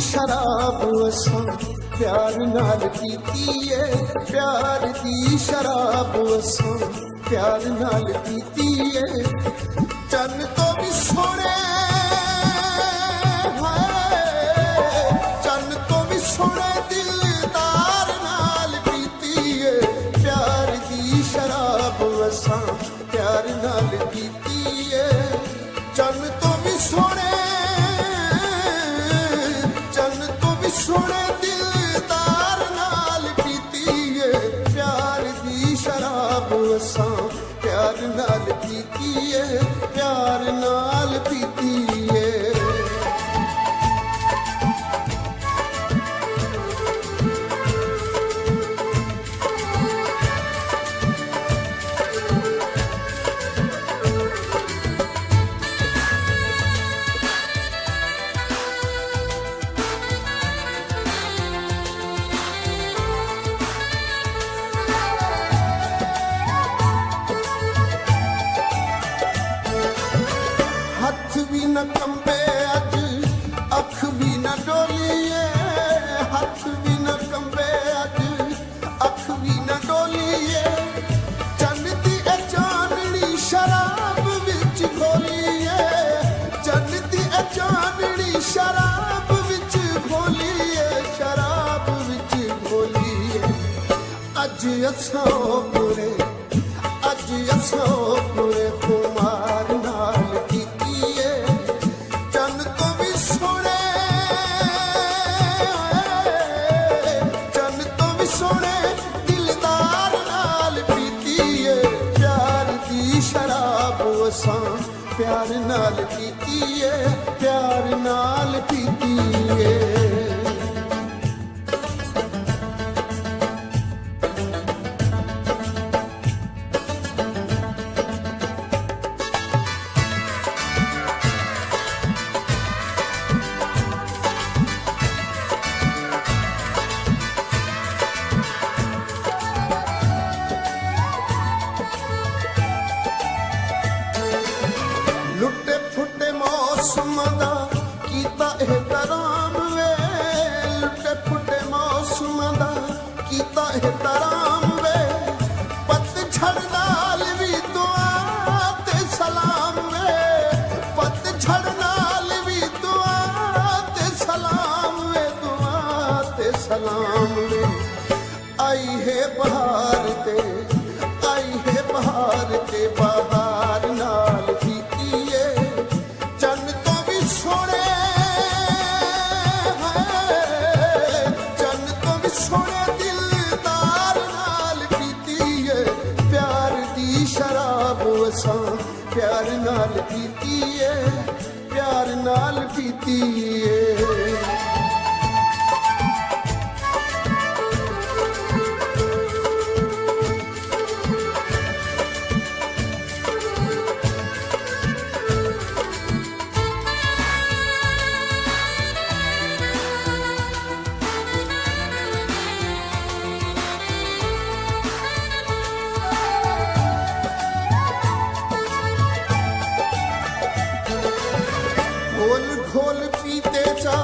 शराब असां प्यार नाल पीती है, प्यार दी शराब असां प्यार नाल पीती है। चन्न तो भी सोने चन्न तो भी सोने दिलदार नाल पीती है। प्यार दी शराब असां प्यार नाल पीती है। चन्न तो भी सोने सोने दिलदार नाल पीती है। प्यार दी शराब असां प्यार नाल पीती है, प्यार नाल पीती है। हथ भी न कंबे अज अख भी न डोलिए, हथ भी न कंबे अज अख भी न डोलिए। चन्न दी चाननी शराब विच घोलिए, चन्न दी चाननी शराब विच घोलिए, शराब विच घोलिए। अज असां बुरे अज असां बुरे खुमार नाल सोने दिलदार नाल पीती है। प्यार दी शराब असां प्यार नाल पीती है, प्यार नाल पीती है। लुटे फुटे मौसम दा कीता एहतराम वे, लुटे फुटे मौसम दा कीता एहतराम वे। पतझड़ नाल भी दुआ ते सलाम वे, पतझड़ नाल भी दुआ ते सलाम वे, दुआ ते सलाम वे। आई है बहार ते आई है बहार ते बहार नाल पीती है। चन्न तो भी सोने चन्न तो भी सोने दिलदार नाल पीती है। प्यार दी शराब असां प्यार नाल पीती है, प्यार नाल पीती है। घोल घोल पीते जा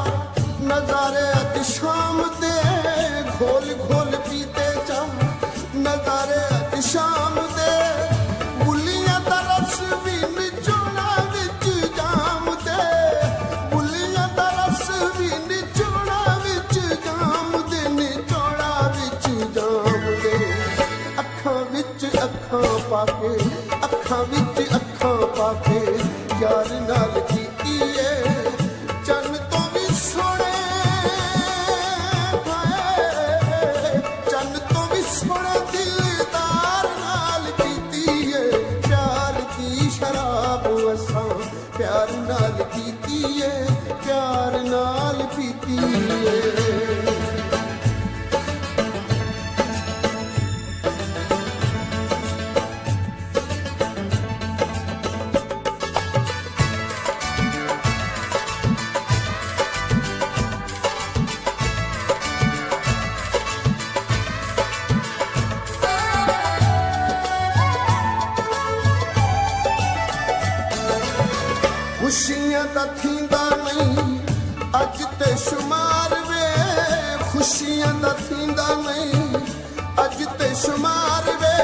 दा थींदा नहीं अज ते शुमार वे खुशियां दा थींदा नहीं अज ते शुमार वे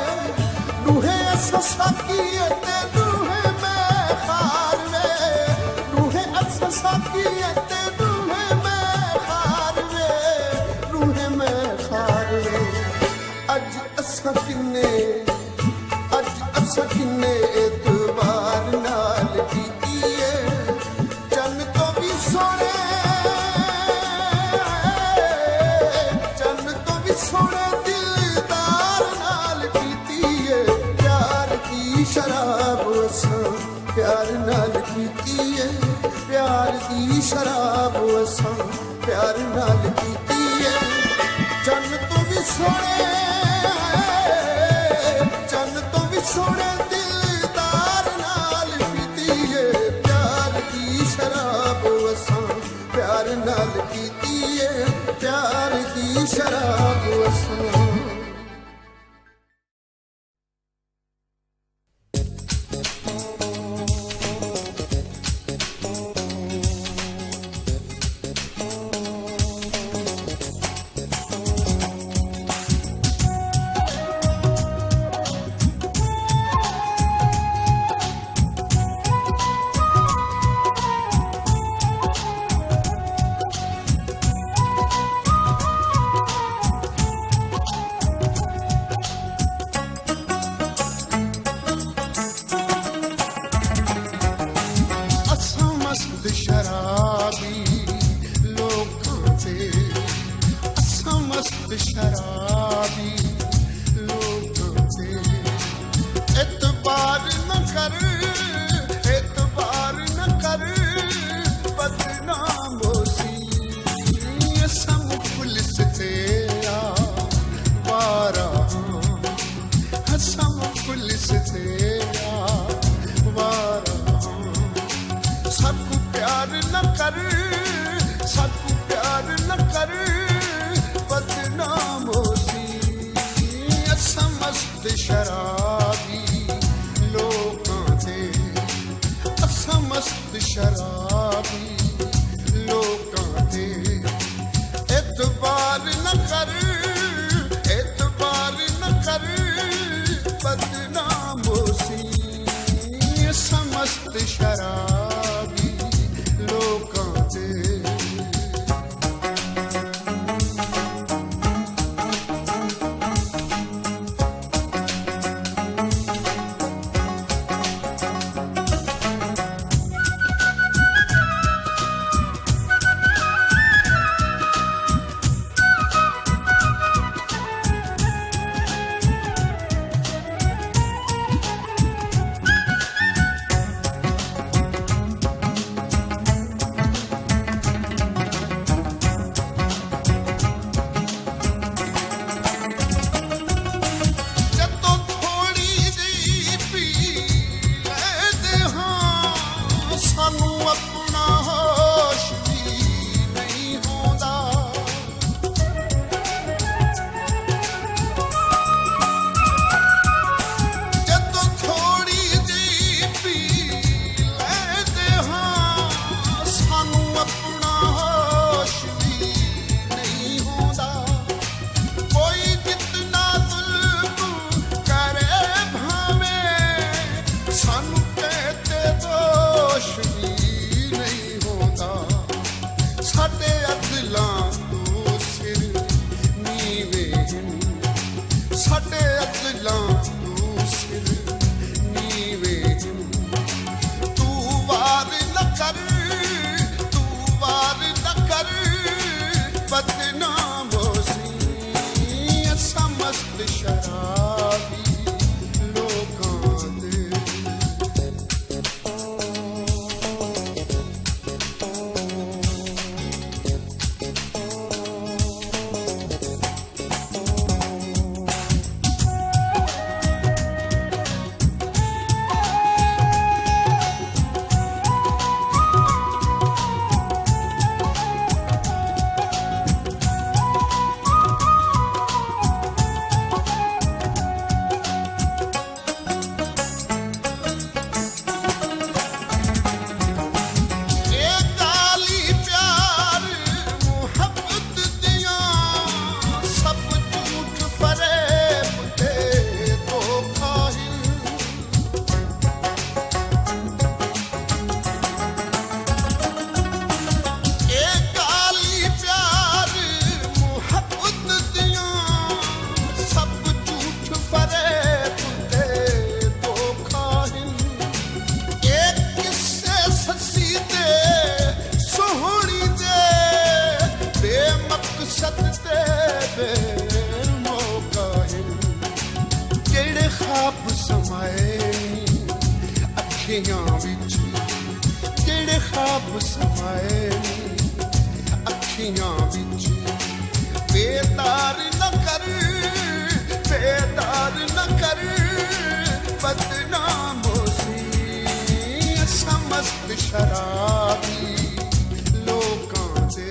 रूहे असा साकीए ते रूहे मैं खार वे रूहे असा साकीए ते रूहे मैं खार वे रूहे मैं खार वे अज असा किन्ने एतबार नाल कीतीए चन तो भी सोने दिलदार नाल कीतीए प्यार दी शराब असां प्यार नाल कीतीए प्यार दी शराब असां प्यार नाल कीतीए चन तो भी सोने दिलदार नाल पीतीए प्यार दी शराब असां प्यार नाल कीतीए प्यार दी शराब असां मौका है जेड़े ख्वाब समाए अखियां विच जेड़े ख्वाब समाए अखियां विच बेदार न कर बदनाम सी समस्त शराबी लोकां दे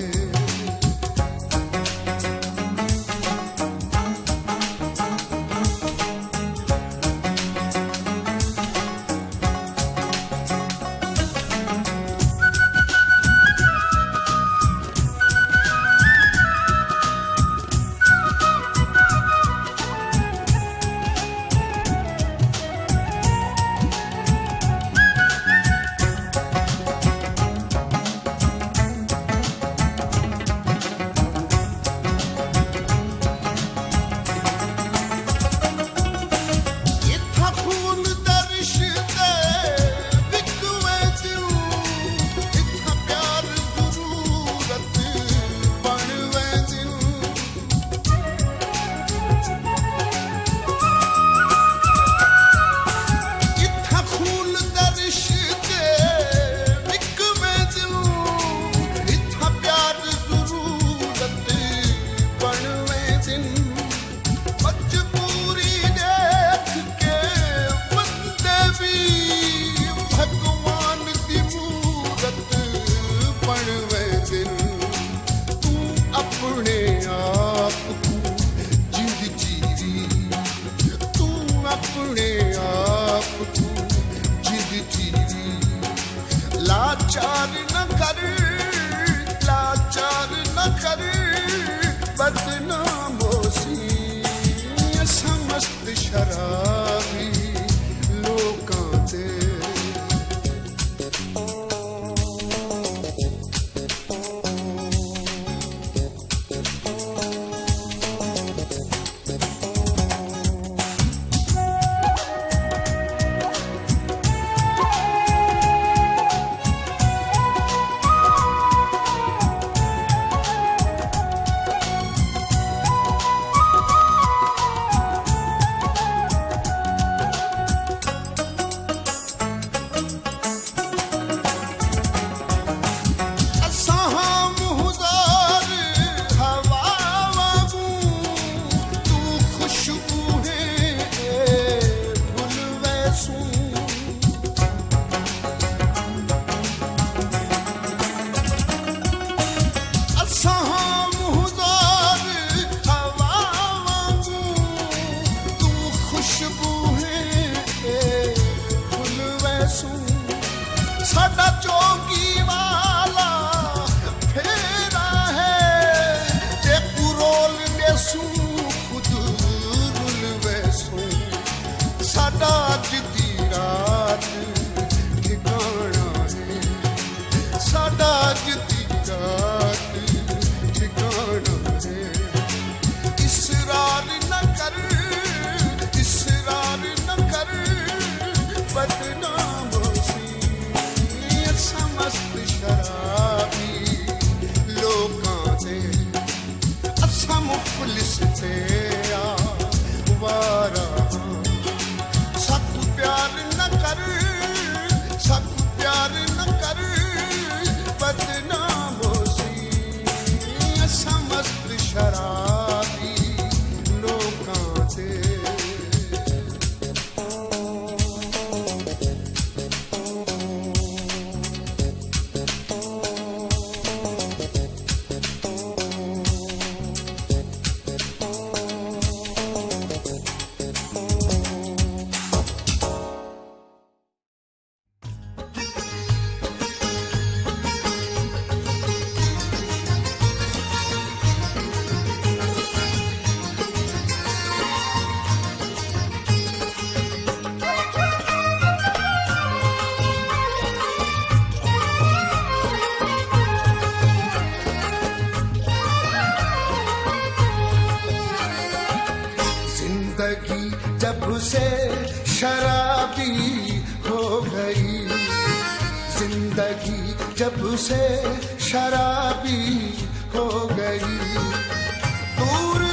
लाचार न कर बदनाम सी समस्त शराबी लोकां दे साडा चौकी वाला फेरा है ते पुरोल देसू खुद रुल वैसू साडा अज दी रात ठिकाना है साडा अज दी रात ठिकाना है इसरार न कर बदनाम समस्त शराबी लोकां दे असा मुफलिस ते वारा साकू प्यार न कर बदनाम सी समस्त शराबी लोकां दे जब से शराबी हो गई जिंदगी जब से शराबी हो गई दूर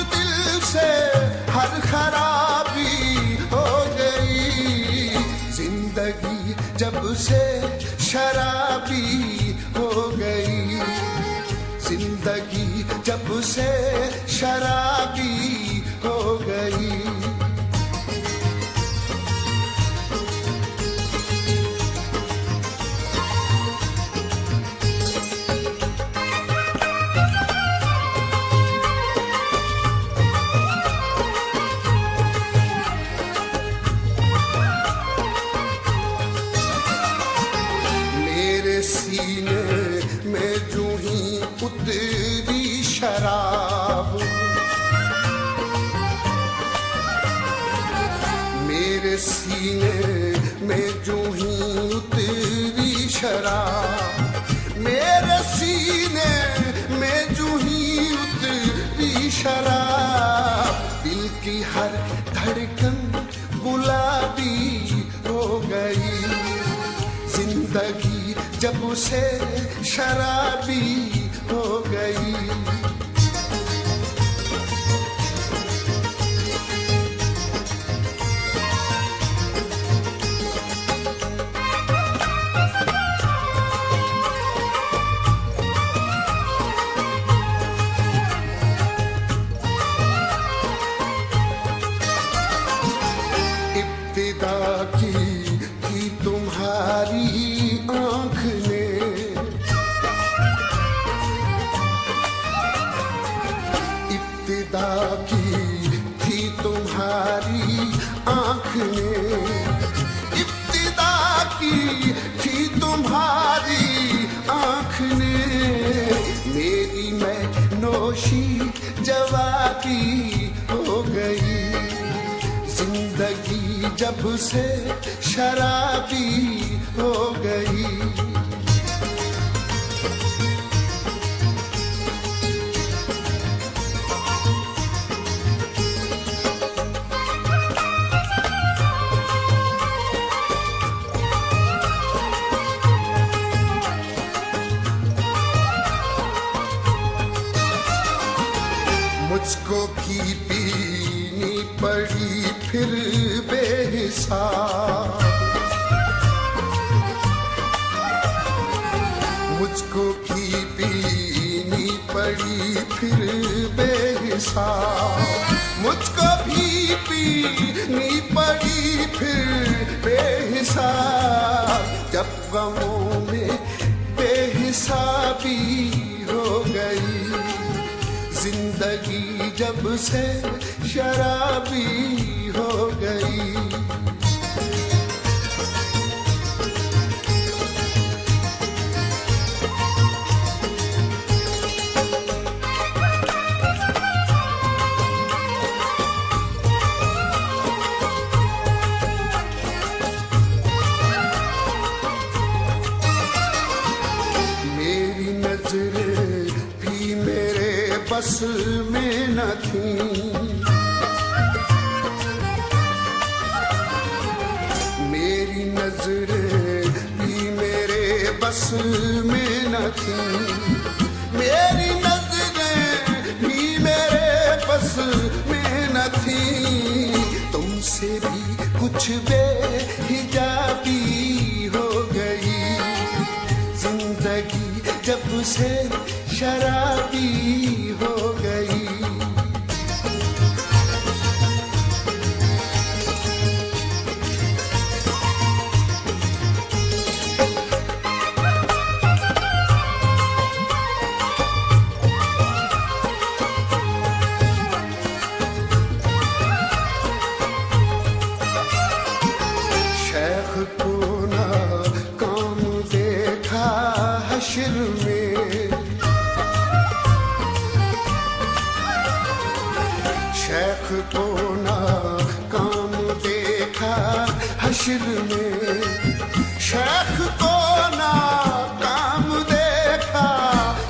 से शराबी हो गई, जिंदगी जब से शराबी हो गई। सीने में जूं ही उतरी शराब, मेरे सीने में जूं ही उतरी शराब, मेरे सीने में जूं ही उतरी शराब, दिल की हर धड़कन गुलाबी हो गई, जिंदगी जब से शराबी हो गई। इब्तिदा की थी तुम्हारी आँख ने, इब्तिदा की थी तुम्हारी आँख ने, इब्तिदा की थी तुम्हारी आँख ने, मेरी मैं नोशी जवाबी हो गई, जिंदगी जब से शराबी हो गई। मुझको भी पीनी पड़ी फिर बेहिसाब, मुझको भी पीनी पड़ी फिर बेहिसाब, मुझको भी पीनी पड़ी फिर बेहिसाब, जब गमों में बेहिसाबी हो गई, जिंदगी जब से शराबी हो गई। मेरी नजरें भी मेरे बस में न थी, मेरी नजरें भी मेरे बस में न थी, मेरी नजरें भी मेरे बस में न थी, तुमसे भी कुछ बेहिजाबी हो गई, जिंदगी जब से शराबी हो गई। शेख को ना काम देखा हश्र में, शेख को ना काम देखा हश्र में, शेख को ना काम देखा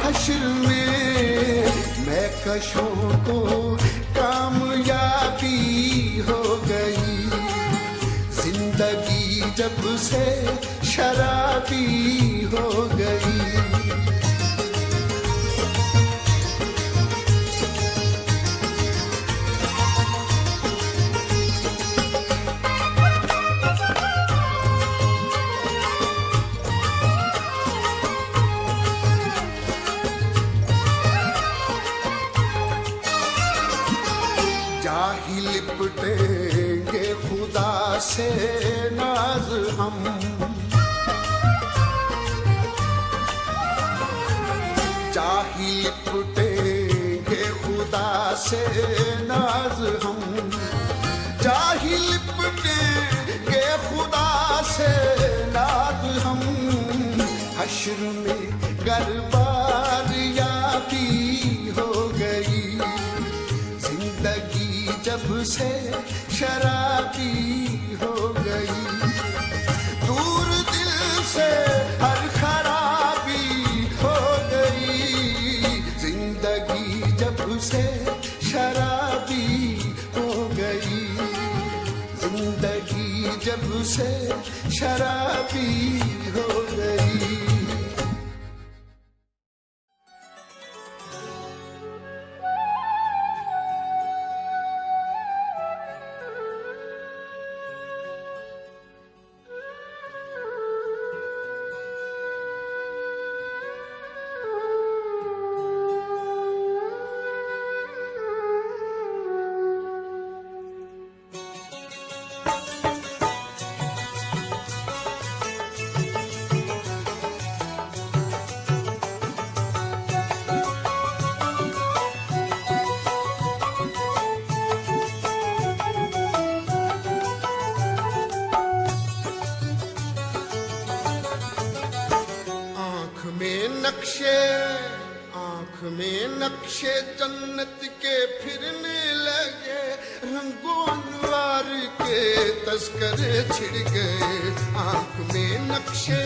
हश्र में, मैं कशों को कामयाबी हो गई, जिंदगी जब से शराबी हो गई। ही लिपटेंगे खुदा से नाज हम, जा ही लिपटेंगे खुदा से नाज हम, जा ही लिपटेंगे खुदा से नाज हम। हश्र में गरबार याबी हो गई, जिंदगी जब से शराबी हो गई, दूर दिल से हर खराबी हो गई, जिंदगी जब से शराबी हो गई, जिंदगी जब से शराबी हो गई। आँख में नक्शे जन्नत के फिरने लगे, रंगों अनवार के तस्करे छिड़ गए। आँख में नक्शे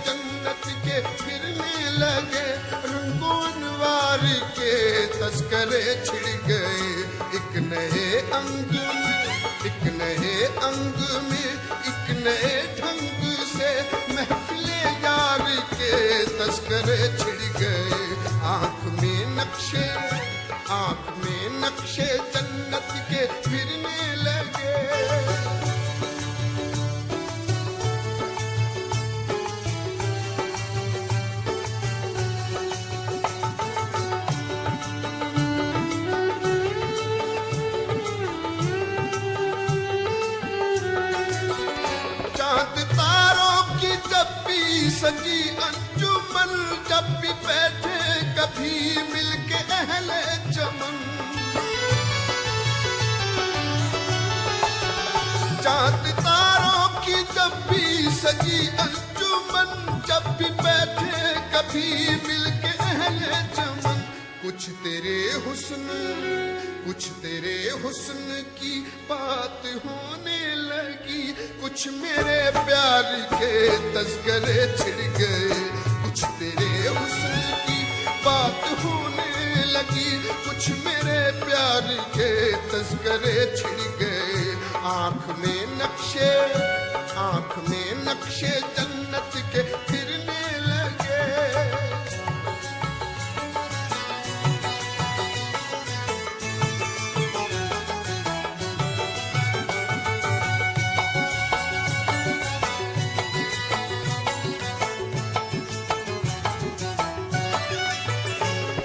जन्नत के फिरने लगे, रंगों अनवार के तस्करे छिड़ गए। एक नए अंग में एक नए ढंग से महफिले यार के तस्करे छिड़ गए। आँख में नक्शे जन्नत के फिरने लगे। सजी अंजुमन जब भी बैठे कभी मिलके अहले चमन, चांद तारों की जब भी सजी अंजुमन जब भी बैठे कभी मिलके अहले चमन। कुछ तेरे हुस्न की बात होने लगी, कुछ मेरे प्यार के तस्करे छिड़ गए। कुछ तेरे हुस्न की बात होने लगी, कुछ मेरे प्यार के तस्करे छिड़ गए। आँख में नक्शे जन्नत के फिरने लगे।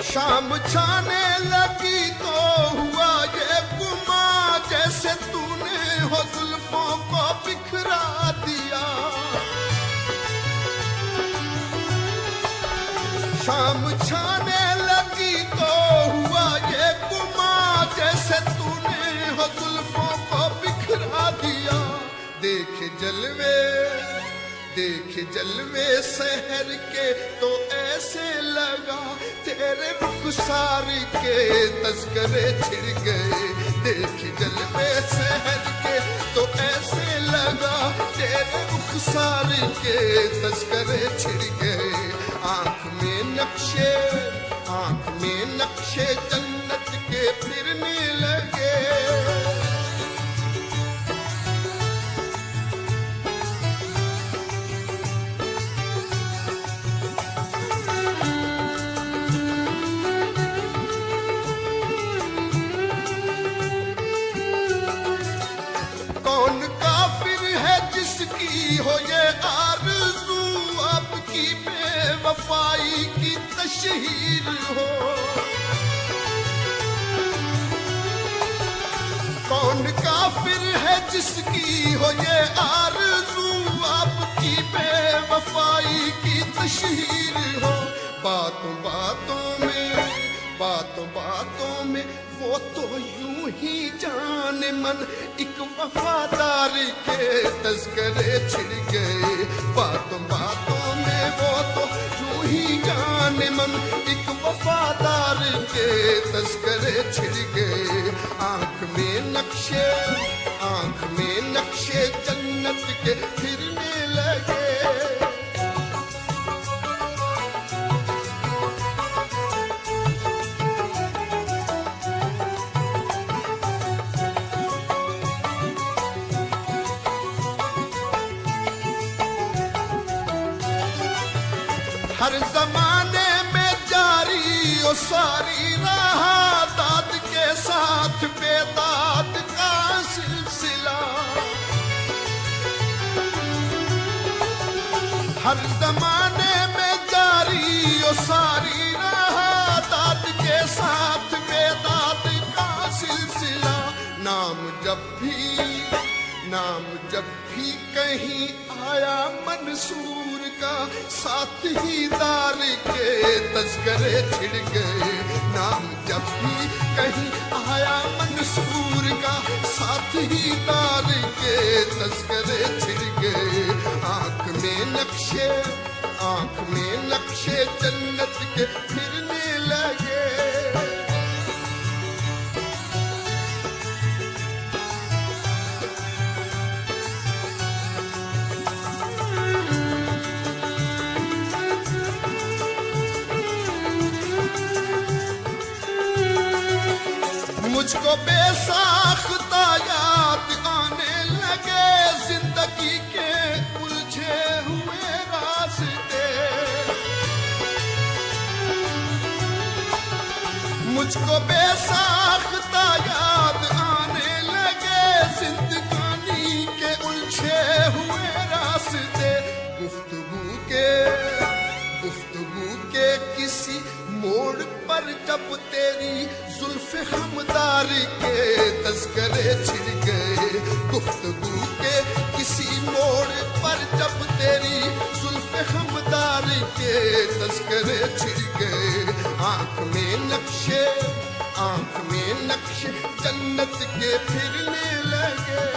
शाम छाने लगी तो हुआ ये गुमा, जैसे तूने हो जुल्फों को बिखरा दिया। शाम छाने लगी तो हुआ ये गुमा, जैसे तूने हो जुल्फों को बिखरा दिया। देखे जलवे शहर के तो ऐसे लगा तेरे रुखसार के तस्करे छिड़ गए। देखे जलवे शहर के तो ऐसे लगा तेरे रुखसार के तस्करे छिड़ गए। आँख में नक्शे जन्नत के फिरने लगे। हो ये आरज़ू आपकी बेवफाई की तशहीर हो। जिसकी हो ये आरज़ू, आपकी बेवफाई की तशहीर हो। बातों बातों में वो तो यूं ही जाने मन एक वफादार के तज़किरे छिड़ गए। बातों में वो तो यूं ही जाने मन एक वफादार के तज़किरे छिड़ गए। आंख में नक्शे जन्नत के फिरने लगे। हर जमाने में जारी ओ सारी रहा दाद के साथ बेदाद का सिलसिला। हर जमाने में जारी ओ सारी रहा दाद के साथ बेदाद का सिलसिला। नाम जब भी कहीं आया मंसूर का, साथ ही दार के तज़किरे छिड़ गए। नाम जब भी कहीं आया मंसूर का, साथ ही दार के तज़किरे छिड़ गए। आंख में नक्शे जन्नत के फिरने लगे। मुझको बेसाख्ता याद आने लगे जिंदगी के उलझे हुए रास्ते। मुझको बेसाख्ता याद आने लगे जिंदगानी के उलझे हुए रास्ते। गुफ्तगू के किसी मोड़ पर जब तेरी जुल्फ़े हमदार के तज़किरे छिड़ गए। गुफ्तगू के किसी मोड़ पर जब तेरी जुल्फ़े हमदार के तज़किरे छिड़ गए। आंख में नक्शे जन्नत के फिरने लगे।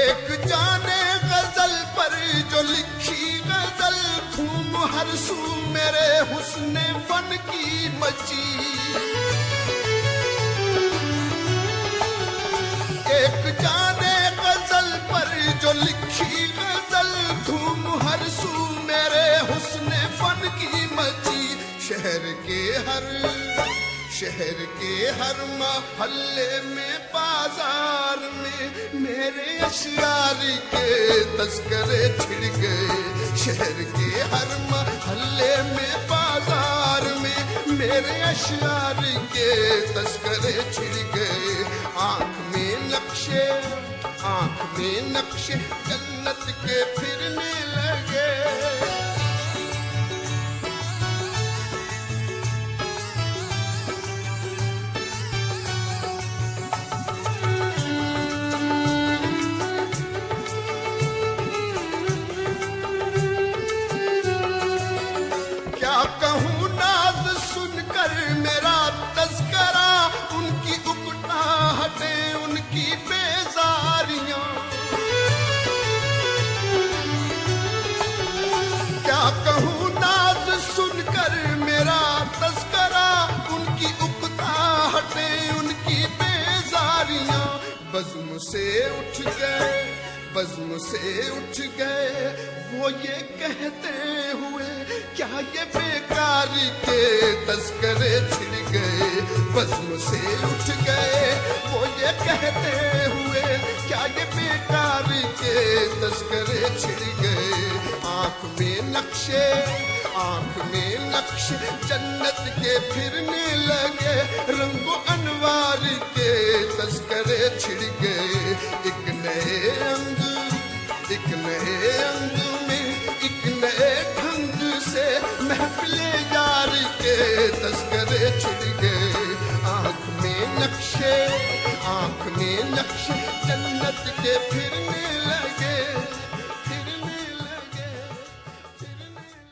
एक जाने गजल पर जो लिखी गजल, धूम हर सू मेरे हुस्ने फन की मची। एक जाने गजल पर जो लिखी गजल, धूम हर सू मेरे हुस्ने फन की मची। शहर के हर महल्ले में बाजार में मेरे अशआर के तज़किरे छिड़ गए। शहर के हर महल्ले में बाजार में मेरे अशआर के तज़किरे छिड़ गए। आंख में नक्शे जन्नत के फिरने लगे। कहूँ नाज सुनकर मेरा तज़किरा, उनकी उकताहटें उनकी बेजारियां। क्या कहूँ नाज सुनकर मेरा तज़किरा, उनकी उकताहटें उनकी बेजारियां। बज़्म से उठ गए वो ये कहते हुए, क्या ये बेकार के तज़किरे छिड़ गए। बज़्म से उठ गए वो ये कहते हुए, क्या ये बेकार के तज़किरे छिड़ गए। आंख में नक्शे जन्नत के फिरने लगे। रंगो अनवार के तस्करे छिड़ गए, एक नए अंग में एक नए ढंग से महफिले जार के तस्करे छिड़ गए। आंख में नक्शे जन्नत के फिरने लगे, फिरने लगे, फिरने लगे।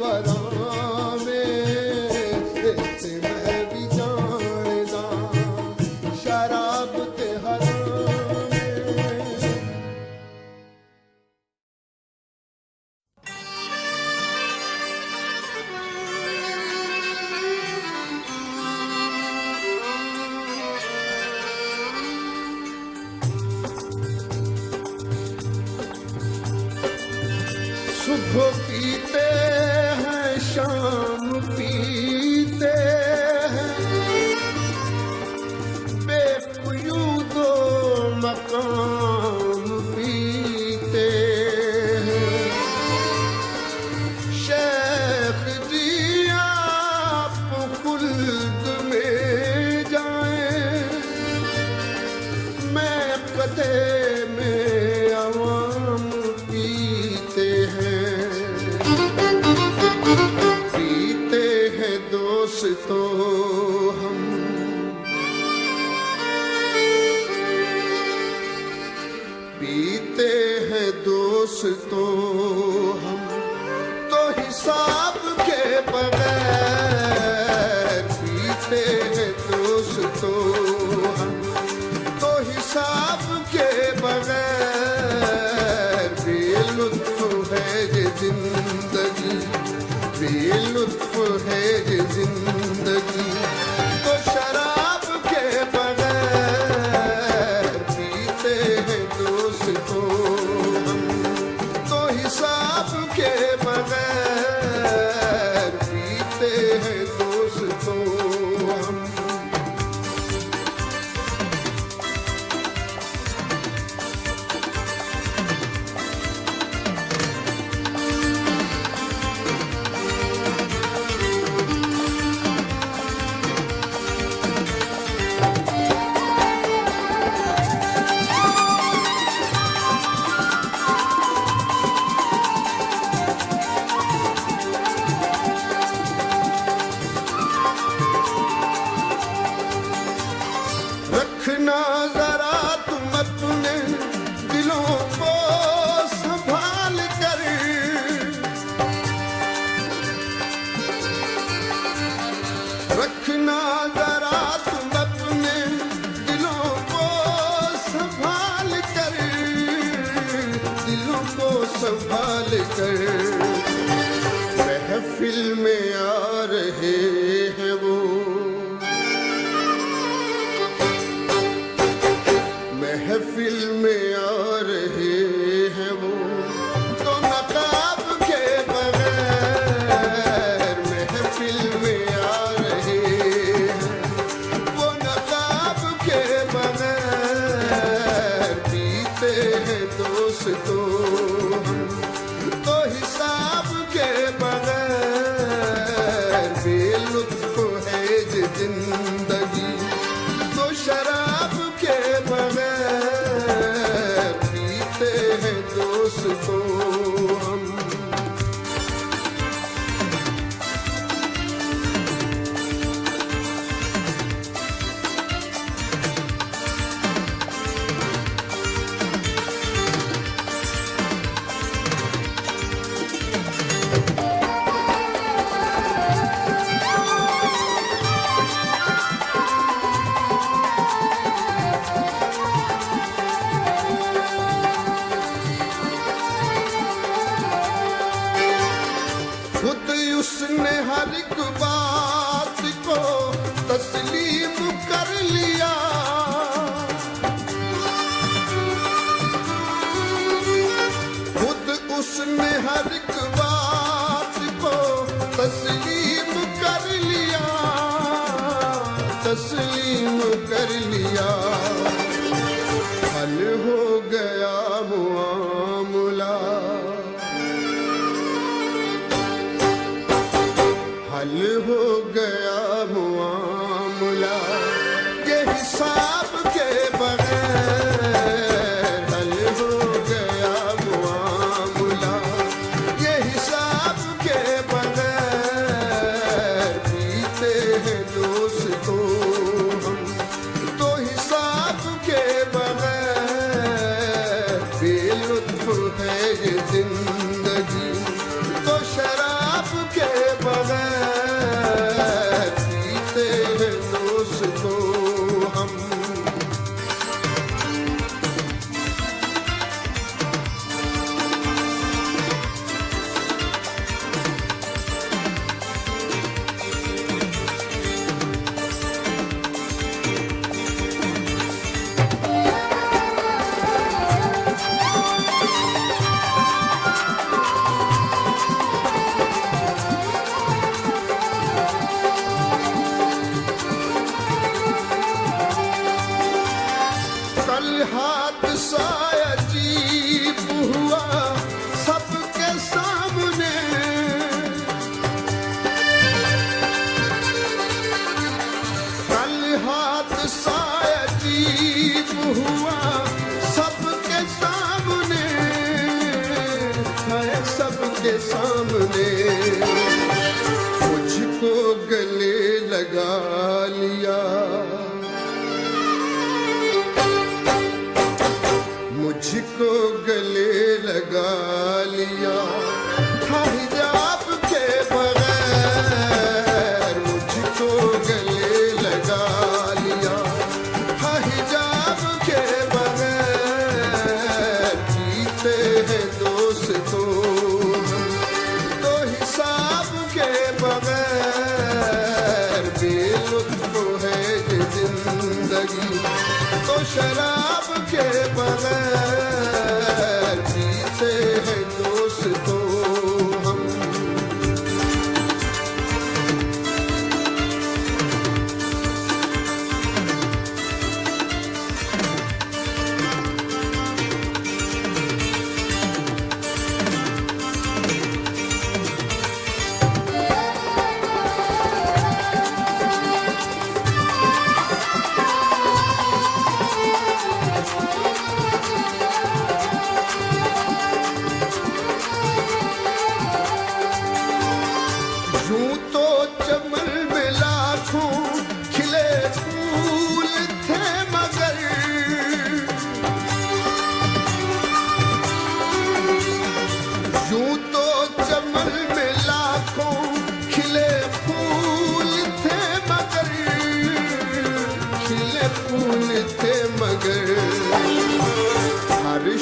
हराम ते मैं भी जानदा शराब ते हराम। सुबह पीते हैं शाम पीते हैं बेकुयूदो मकाम पीते हैं। शेख जी आप खुल्द में जाएं मैं कदे में अवाम पीते हैं। पीते हैं दोस्तों हम पीते हैं दोस्तों हम तो हिसाब के बगैर पीते हैं दोस्तों हम तो हिसाब के बगैर। बेलुत्फ है ये जिंदगी बेलुत्फ है ये जिंदगी तो शराब के बगैर पीते हैं दोस्तों हम तो हिसाब के बगैर पीते हैं दोस्तों हम। रखना जरा तुम अपने दिलों को संभाल कर रखना जरा तुम अपने दिलों को संभाल कर दिलों को संभाल कर। महफिल में आ रहे हैं वो महफिल में आ रहे हैं वो तो नकाब के बगैर महफिल में आ रहे हैं वो नकाब के बगैर। पीते हैं दोस्तों हम तो हिसाब के बगैर। बेलुत्फ है ये जिंदगी तो शराब के बगैर पीते हैं दोस्तों हम। खुद उसने हर एक बात को तस्लीम कर लिया खुद उसने हर एक बात को तस्लीम कर लिया तस्लीम कर लिया। हल हो गया मुआमला हल हो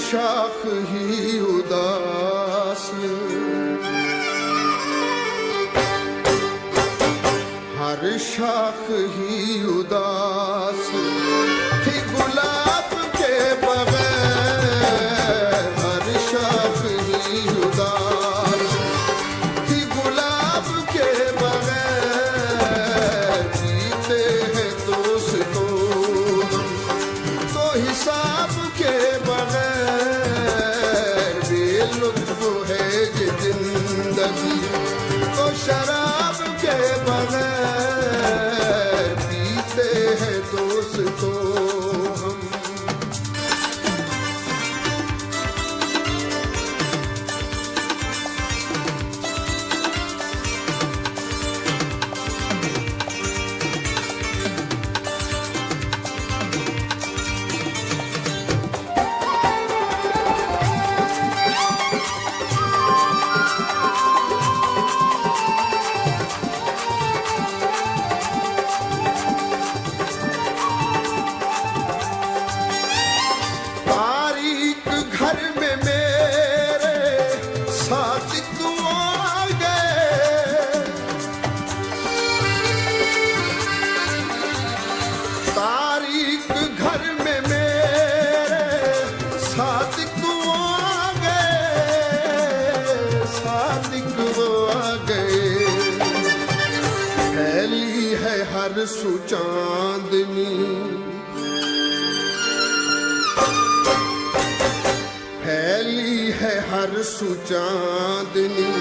शाख ही उदास, हर शाख ही उदास थी गुलाब के बगैर, हर शाख ही उदास थी गुलाब के बगैर। जीते हैं दोस्तों हम तो हिसाब के बगैर, बेलुत्फ है ये जिंदगी तो शराब के बगैर। पीते हैं दोस्तों हम। हर सुचांदनी फैली है, हर सुचांदनी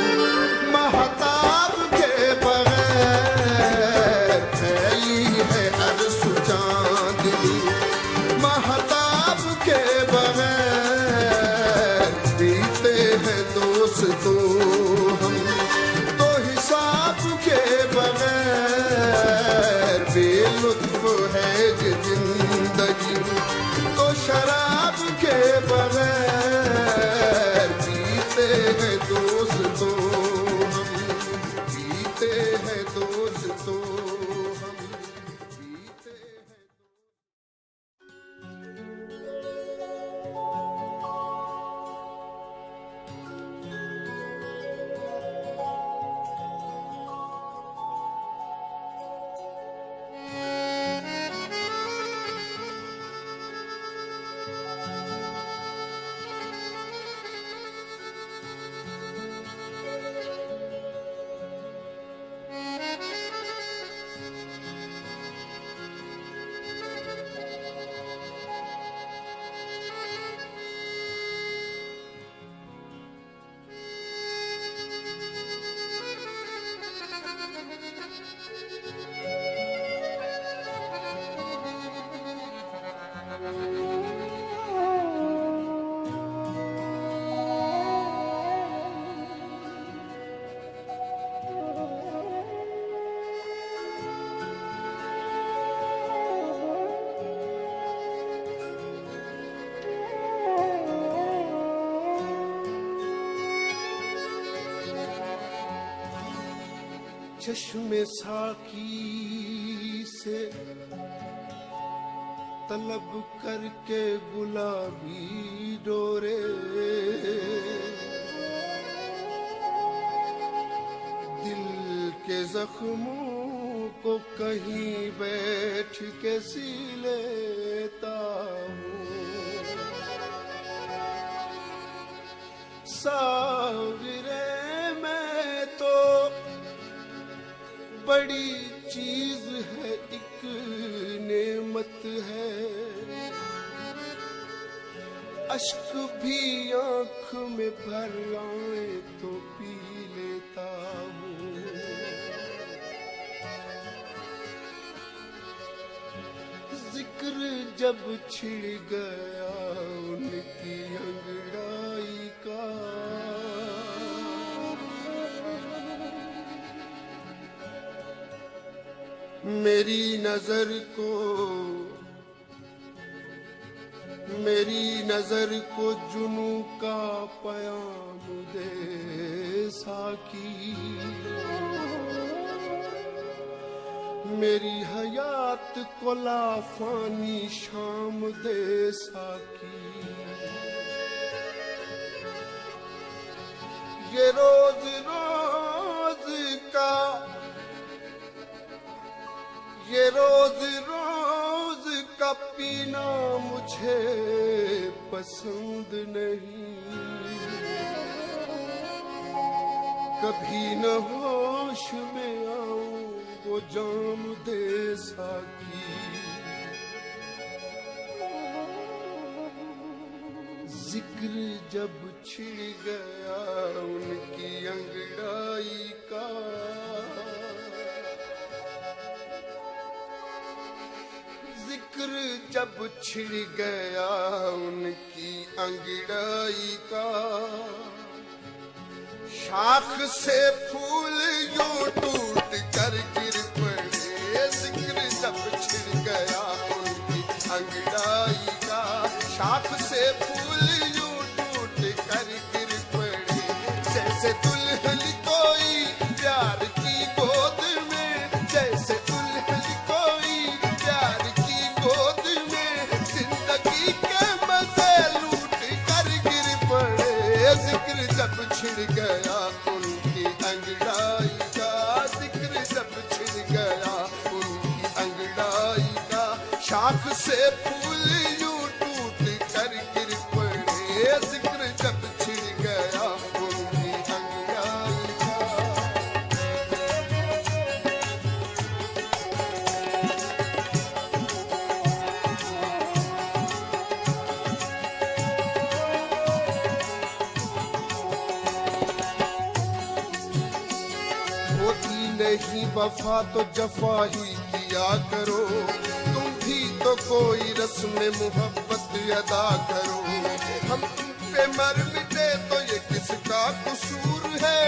महताब के बगैर। फैली है हर सुचांदनी महताब के बगैर। पीते हैं दोस्तों हम तो हिसाब के बगैर। बेलुत्फ है ये जिंदगी तो शराब के बगैर। पीते हैं दोस्तों हम, पीते हैं दोस्तों हम, पीते हैं। चश्मे साकी से तलब करके गुलाबी डोरे, दिल के जख्मों को कहीं बैठ के सी लेता हूँ। सावरे में तो बड़ी चीज है, एक नेमत है। अश्क भी आंख में भर आए तो पी लेता हूँ। जिक्र जब छिड़ गया उनकी अंगड़ाई का, मेरी नजर को जुनू का पयाम दे साकी। मेरी हयात को लाफानी शाम दे साकी। ये रोज रोज का, ये रोज रोज का पीना मुझे पसंद नहीं। कभी न होश में आऊं वो जाम दे साकी। जिक्र जब छिड़ गया उनकी अंगड़ाई का, जिक्र जब छिड़ गया उनकी अंगड़ाई का, शाख से फूल यूं टूट कर गिर पड़े। जिक्र जब छिड़ गया उनकी अंगड़ाई का, शाख से फूल यूं टूट कर गिर पड़े। जैसे दुल्हन कोई प्यार की गोद में, जैसे दुल्हन कोई प्यार की गोद में, जिंदगी के मजे लूट कर गिर पड़े। जिक्र जब छिड़ गया उनकी अंगड़ाई का, जिक्र जब छिड़ गया उनकी अंगड़ाई का, शाख से फूल यूं टूट कर गिर पड़े। जिक्र जब छिड़ गया उनकी अंगड़ाई का। होती नहीं वफा तो जफा ही किया करो, तुम भी तो कोई रस्म मोहब्बत अदा करो। हम तुम पे मर मिटे तो ये किसका कसूर है,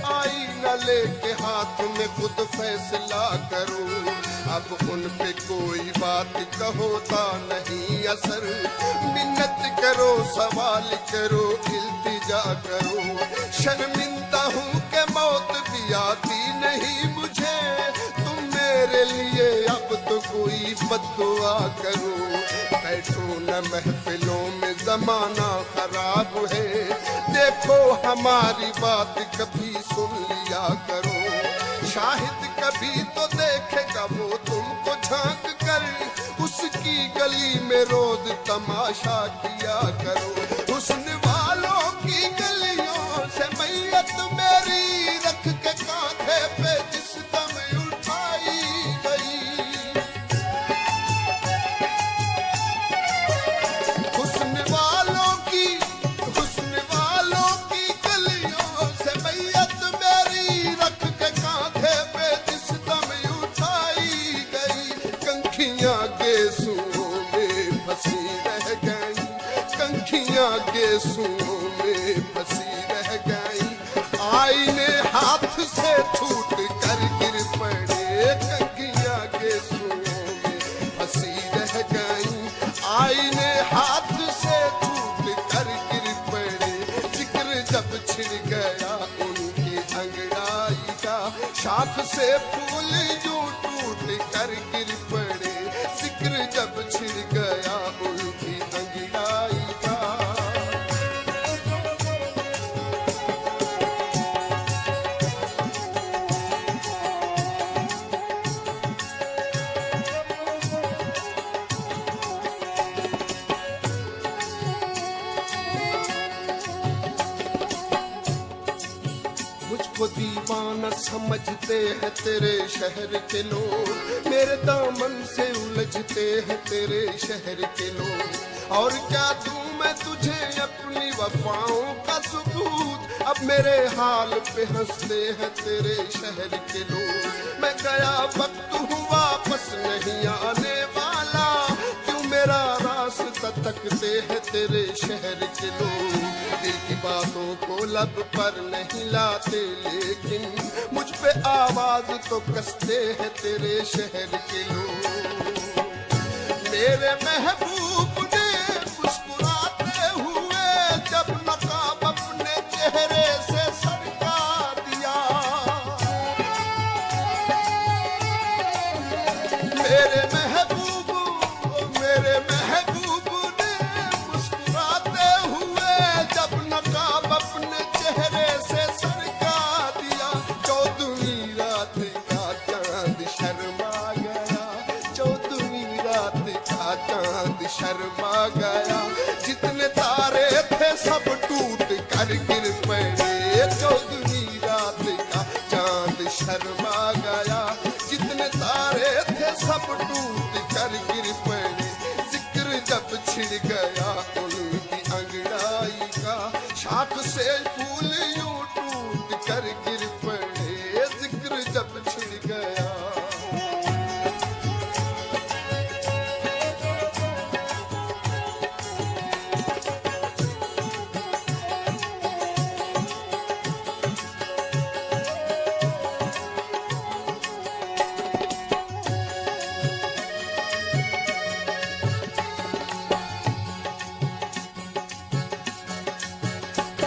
आईना लेके हाथ में खुद फैसला करो। अब उन पे कोई बात कहोता नहीं असर, मिन्नत करो सवाल करो इल्तिजा करो। शर्मिंदा हूँ कि मौत भी आती नहीं मुझे, तुम मेरे लिए अब तो कोई बद्दुआ करो। बैठो न महफिलों में जमाना खराब है, देखो हमारी बात कभी सुन लिया करो। शाहिद कभी तो देखेगा वो तुमको झांक कर, उसकी गली में रोज तमाशा किया करो। हुस्न वालों की गलियों से मैयत मेरी रख के कांधे पे जिस दम उठाई गई। हुस्न वालों की गलियों से मैयत मेरी रख के कांधे पे जिस दम उठाई गई। कंखियां गेसुओं में फंसी रह गई, कंखियां गेसुओं में फंसी रह गई। आईने हाथ से छूट कर गिर पड़े, कंखियां गेसुओं में फंसी रह गई। आईने हाथ से छूट कर गिर पड़े। जिक्र जब छिड़ गया उनकी अंगड़ाई का, शाख से फूल यूं टूट कर गिर पड़े। जिक्र जब छिड़ गया उनकी अंगड़ाई का। मुझको दीवाना समझते हैं तेरे शहर के लोग, मेरे दामन से उलझते हैं तेरे शहर के लोग। और क्या दूं मैं तुझे अपनी वफाओं का सबूत, अब मेरे हाल पे हंसते हैं तेरे शहर के लोग। मैं गया वक्त हूँ वापस नहीं आने वाला, क्यों मेरा रास्ता तकते हैं तेरे शहर के लोग। दिल की बातों को लब पर नहीं लाते, लेकिन मुझ पे आवाज तो कसते हैं तेरे शहर के लोग। मेरे महबूब ने मुस्कुराते हुए जब नकाब अपने चेहरे से सरका दिया, मेरे महबूब ने मुस्कुराते हुए जब नकाब अपने चेहरे से शर्मा गया, जितने तारे थे सब टूट कर गिर पड़े, चौदहवीं रात का चांद शर्मा गया, जितने तारे थे सब टूट कर गिर पड़े, जिक्र जब छिड़ गया उनकी अंगड़ाई का, शाख से फूल यूं टूट कर गिर पड़े, जिक्र जब छिड़ गया।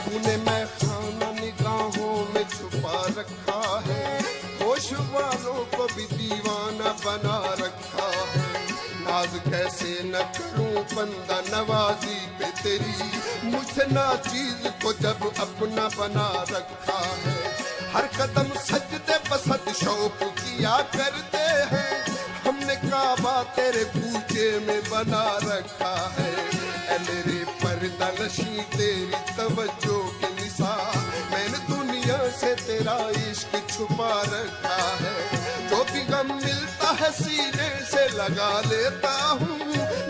तूने मैं खाना निगाहों में छुपा रखा है, होश वालों को भी दीवाना बना रखा है, नाज कैसे न करूं बंदा नवाजी पे तेरी, मुझसे ना चीज को जब अपना बना रखा है, हर कदम सजदे पसंद शौक किया करते हैं, हमने काबा तेरे पूजे में बना रखा है, ऐ मेरे पर्दा नशी तेरी तवज्जो की निसार, मैंने दुनिया से तेरा इश्क छुपा रखा है, जो भी गम मिलता है सीने से लगा लेता हूँ,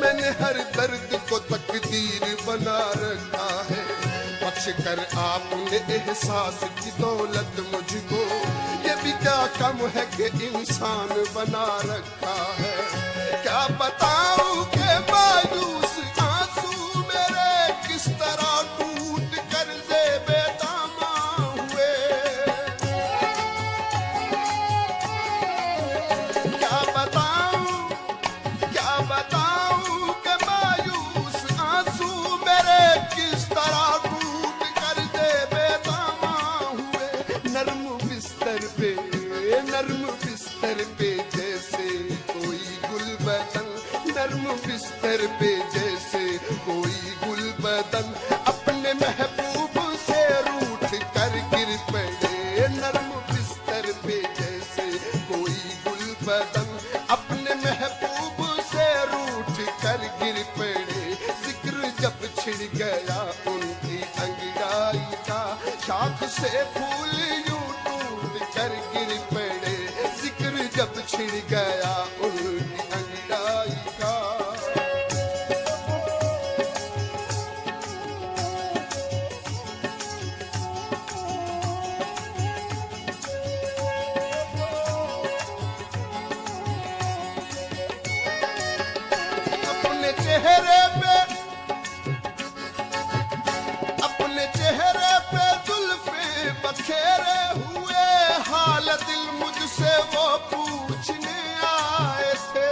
मैंने हर दर्द को तकदीर बना रखा है, बख्श कर आपने एहसास की दौलत मुझको, ये भी क्या कम है कि इंसान बना रखा है, क्या बताऊं कि मायूस आंसू मेरे किस तरह टूट कर बेदामा हुए, क्या बताऊं कि मायूस आंसू मेरे किस तरह टूट कर बेदामा हुए, नर्म बिस्तर पे जैसे कोई गुलबदन, नर्म बिस्तर पे जैसे कोई गुलबदन, अपने महबूब से रूठ कर गिर पड़े, नर्म बिस्तर पे जैसे कोई गुलबदन, अपने महबूब से रूठ कर गिर पड़े, जिक्र जब छिड़ गया उनकी अंगड़ाई का, शाख से फूल यूं टूट कर गिर पड़े, जिक्र जब छिड़ गया उनकी अंगड़ाई का। अपने चेहरे पे जुल्फे बखेरे हुए, हाल दिल मुझसे वो पूछने आए थे,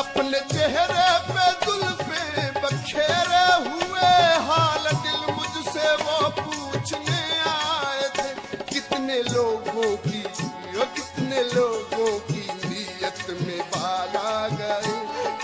अपने चेहरे पे जुल्फे बखेरे हुए, हाल दिल मुझसे वो पूछने आए थे, कितने लोगों की नीयत में बाला गए,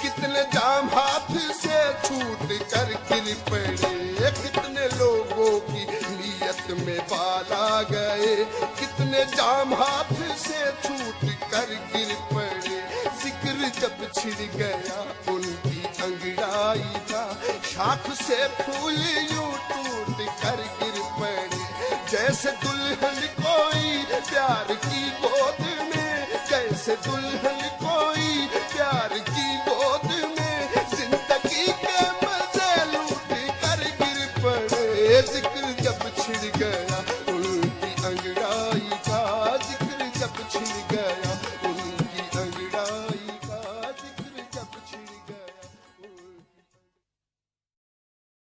कितने जाम हाथ से छूट कर गिर पड़े, कितने लोगों की नीयत में बाला गए, कितने जाम हाथ से छूट कर गिर पड़े, जिक्र जब छिड़ गया उनकी अंगड़ाई का, शाख से फूल यूं टूट कर गिर पड़े, जैसे दुल्हन कोई प्यार की गोद में, जैसे दुल्हन कोई प्यार की गोद में, जिंदगी के मजे लूट कर गिर पड़े, जिक्र जब छिड़ गया